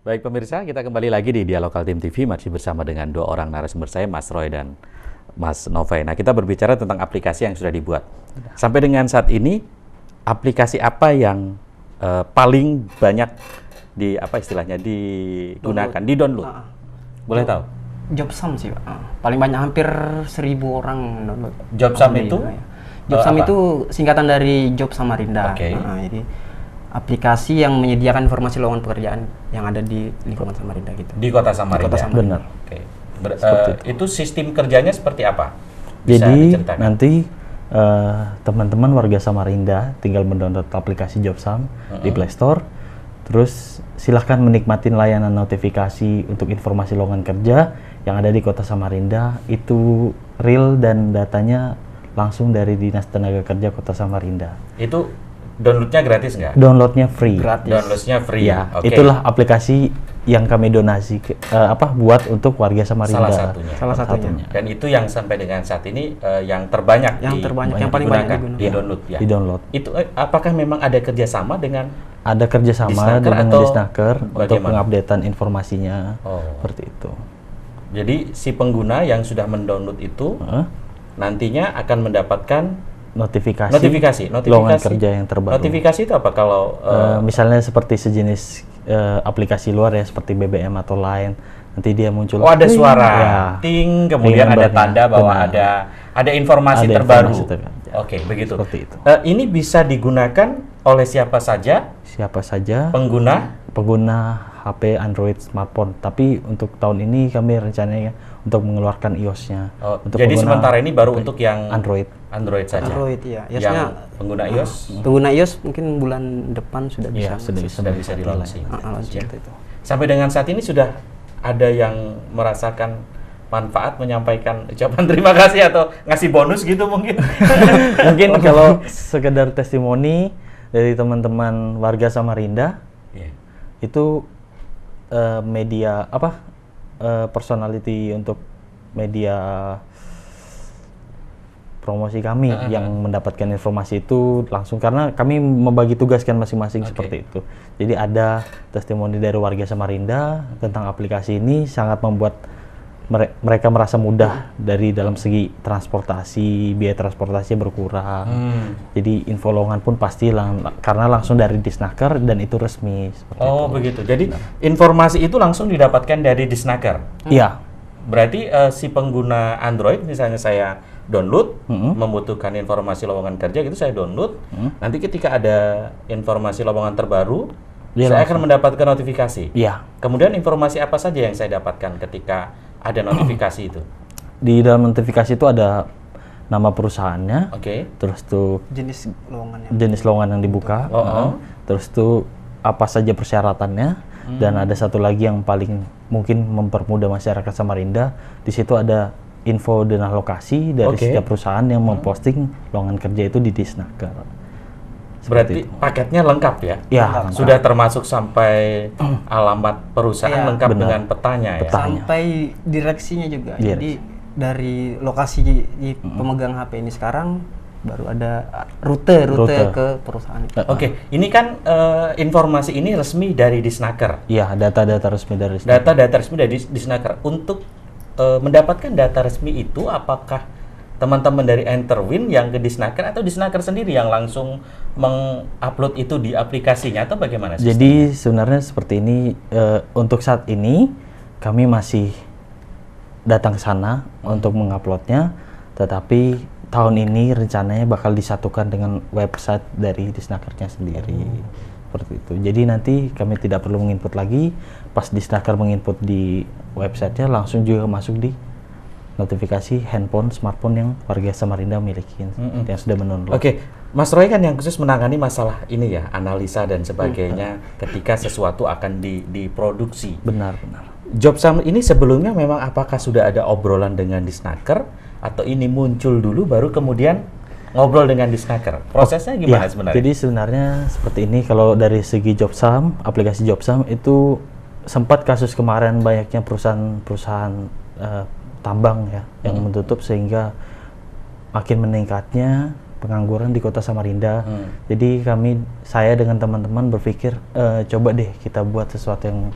Baik pemirsa, kita kembali lagi di Dialog Kaltim TV, masih bersama dengan dua orang narasumber saya, Mas Roy dan Mas Novay. Nah, kita berbicara tentang aplikasi yang sudah dibuat. Sampai dengan saat ini, aplikasi apa yang paling banyak digunakan, di-download? Boleh tahu? Jobsam sih, Pak. Paling banyak, hampir 1.000 orang download. Jobsam itu? Jobsam itu singkatan dari Job Samarinda. Oke. Jadi aplikasi yang menyediakan informasi lowongan pekerjaan yang ada di lingkungan Samarinda gitu. Di Kota Samarinda? Di Kota Samarinda. Benar. Oke. Itu sistem kerjanya seperti apa? Bisa Jadi diceritakan? nanti teman-teman warga Samarinda tinggal mendownload aplikasi Jobsam di Play Store. Terus silahkan menikmati layanan notifikasi untuk informasi lowongan kerja yang ada di Kota Samarinda. Itu real dan datanya langsung dari Dinas Tenaga Kerja Kota Samarinda. Itu downloadnya gratis nggak? Downloadnya free. Gratis. Downloadnya free. Ya, Oke. itulah aplikasi yang kami donasi buat untuk warga Samarinda. Salah satunya. Dan itu yang sampai dengan saat ini yang terbanyak, Yang paling banyak digunakan. di-download ya. Di-download. Itu apakah memang ada kerjasama dengan Ada kerjasama Disnaker dengan atau Disnaker untuk bagaimana? pengupdatean informasinya. Oh. Seperti itu. Jadi si pengguna yang sudah mendownload itu nantinya akan mendapatkan Notifikasi lowongan kerja yang terbaru. Notifikasi itu apa kalau misalnya seperti sejenis aplikasi luar ya, seperti BBM atau lain, nanti dia muncul. ada suara ya, ting, kemudian ada gambarnya. tanda bahwa Benar. ada informasi Ada terbaru. informasi terbaru. Oke, begitu. Seperti itu. Ini bisa digunakan oleh siapa saja Siapa saja pengguna. HP Android smartphone. Tapi untuk tahun ini kami rencananya untuk mengeluarkan iOS-nya. Untuk Jadi pengguna sementara ini baru untuk yang Android. saja. Android ya. Yang pengguna iOS Pengguna iOS mungkin bulan depan sudah bisa. Iya, sudah bisa di-launching. launching itu. Sampai dengan saat ini sudah ada yang merasakan manfaat, menyampaikan ucapan terima kasih atau ngasih bonus gitu mungkin. Mungkin kalau sekedar testimoni dari teman-teman warga Samarinda, Iya. itu media personality untuk media promosi kami yang mendapatkan informasi itu langsung, karena kami membagi tugas kan masing-masing seperti itu. Jadi ada testimoni dari warga Samarinda tentang aplikasi ini sangat membuat mereka merasa mudah dari dalam segi transportasi, biaya transportasi berkurang. Jadi info lowongan pun pasti karena langsung dari Disnaker dan itu resmi. Seperti itu. Begitu. Jadi informasi itu langsung didapatkan dari Disnaker. Iya. Berarti si pengguna Android, misalnya saya download, membutuhkan informasi lowongan kerja gitu, saya download. Nanti ketika ada informasi lowongan terbaru, saya akan mendapatkan notifikasi. Iya. Kemudian informasi apa saja yang saya dapatkan ketika ada notifikasi itu? Di dalam notifikasi itu ada nama perusahaannya, terus tuh Jenis lowongan yang dibuka, terus tuh apa saja persyaratannya, dan ada satu lagi yang paling mungkin mempermudah masyarakat Samarinda. Di situ ada info dan lokasi dari setiap perusahaan yang memposting lowongan kerja itu di Disnaker. Berarti paketnya lengkap ya? Ya, sudah termasuk sampai alamat perusahaan lengkap dengan petanya ya? Sampai direksinya juga. Jadi dari lokasi pemegang HP ini sekarang baru ada rute ke perusahaan. Oke, ini kan informasi ini resmi dari Disnaker. Iya, data-data resmi dari Disnaker. Data-data resmi dari Disnaker. Untuk mendapatkan data resmi itu, apakah teman-teman dari Enterwin yang ke Disnaker atau Disnaker sendiri yang langsung mengupload itu di aplikasinya atau bagaimana? Jadi sebenarnya seperti ini, untuk saat ini kami masih datang ke sana untuk menguploadnya, tetapi tahun ini rencananya bakal disatukan dengan website dari Disnakernya sendiri. Seperti itu. Jadi nanti kami tidak perlu menginput lagi, pas Disnaker menginput di websitenya langsung juga masuk di notifikasi handphone, smartphone yang warga Samarinda miliki, yang sudah mendownload. Oke, Mas Roy kan yang khusus menangani masalah ini ya, analisa dan sebagainya ketika sesuatu akan diproduksi. Benar. Jobsam ini sebelumnya memang apakah sudah ada obrolan dengan Disnaker atau ini muncul dulu baru kemudian ngobrol dengan Disnaker? Prosesnya gimana sebenarnya? Jadi sebenarnya seperti ini, kalau dari segi Jobsam, aplikasi Jobsam itu sempat kasus kemarin banyaknya perusahaan tambang ya yang menutup, sehingga makin meningkatnya pengangguran di Kota Samarinda. Jadi saya dengan teman-teman berpikir coba deh kita buat sesuatu yang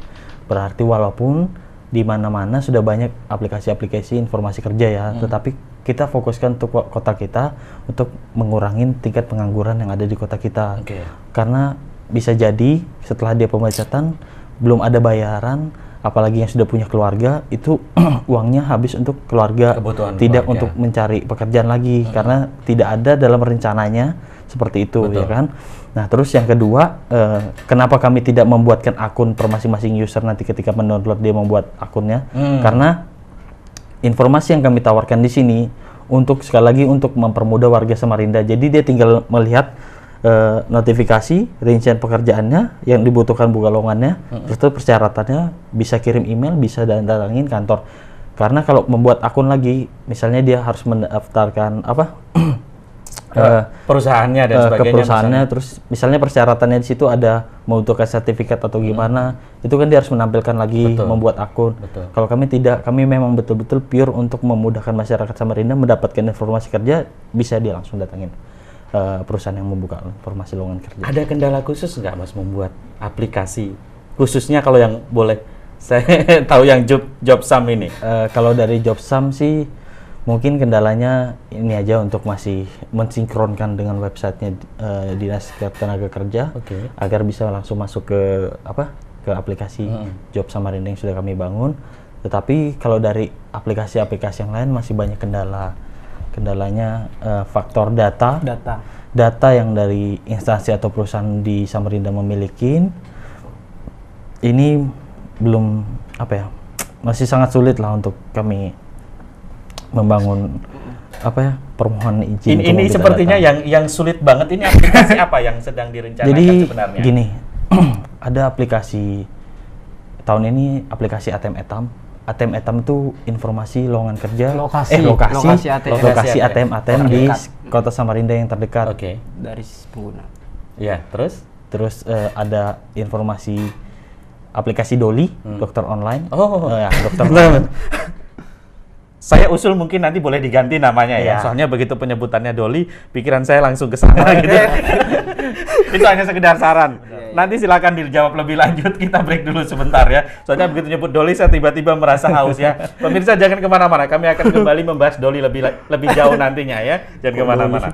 Berarti walaupun di mana-mana sudah banyak aplikasi-aplikasi informasi kerja ya, tetapi kita fokuskan untuk kota kita untuk mengurangi tingkat pengangguran yang ada di kota kita. Karena bisa jadi setelah dia pemecatan belum ada bayaran, apalagi yang sudah punya keluarga itu uangnya habis untuk keluarga, tidak untuk mencari pekerjaan lagi karena tidak ada dalam rencananya seperti itu. Ya kan. Nah terus yang kedua, kenapa kami tidak membuatkan akun per masing-masing user nanti ketika mendownload dia membuat akunnya, karena informasi yang kami tawarkan di sini untuk sekali lagi untuk mempermudah warga Samarinda. Jadi dia tinggal melihat notifikasi rincian pekerjaannya yang dibutuhkan buka lowongannya, terus itu persyaratannya, bisa kirim email, bisa datangin kantor. Karena kalau membuat akun lagi, misalnya dia harus mendaftarkan perusahaannya dan sebagainya. Ke perusahaannya, terus misalnya persyaratannya di situ ada membutuhkan sertifikat atau gimana, itu kan dia harus menampilkan lagi membuat akun. Kalau kami tidak, kami memang betul-betul pure untuk memudahkan masyarakat Samarinda mendapatkan informasi kerja, bisa dia langsung datangin perusahaan yang membuka informasi lowongan kerja. Ada kendala khusus nggak Mas membuat aplikasi? Khususnya kalau yang boleh saya tahu yang Jobsam ini. Kalau dari Jobsam sih mungkin kendalanya ini aja untuk masih mensinkronkan dengan websitenya Dinas Tenaga Kerja agar bisa langsung masuk ke aplikasi Job Samarinda yang sudah kami bangun. Tetapi kalau dari aplikasi-aplikasi yang lain masih banyak kendala. Kendalanya faktor data yang dari instansi atau perusahaan di Samarinda memiliki ini belum masih sangat sulit lah untuk kami membangun permohonan izin. Ini sepertinya yang sulit banget. Ini aplikasi apa yang sedang direncanakan? Jadi, sebenarnya? Gini, ada aplikasi tahun ini aplikasi ATM Etam. ATM Etam itu informasi lowongan kerja, lokasi ATM di Kota Samarinda yang terdekat dari pengguna. Ya, terus ada informasi aplikasi Doli, dokter online. Dokter online. Saya usul mungkin nanti boleh diganti namanya ya. Soalnya begitu penyebutannya Doli, pikiran saya langsung ke sana gitu. Itu hanya sekedar saran. Nanti silakan dijawab lebih lanjut. Kita break dulu sebentar ya. Soalnya begitu nyebut Doli saya tiba-tiba merasa haus ya. Pemirsa jangan kemana-mana. Kami akan kembali membahas Doli lebih jauh nantinya ya. Jangan kemana-mana.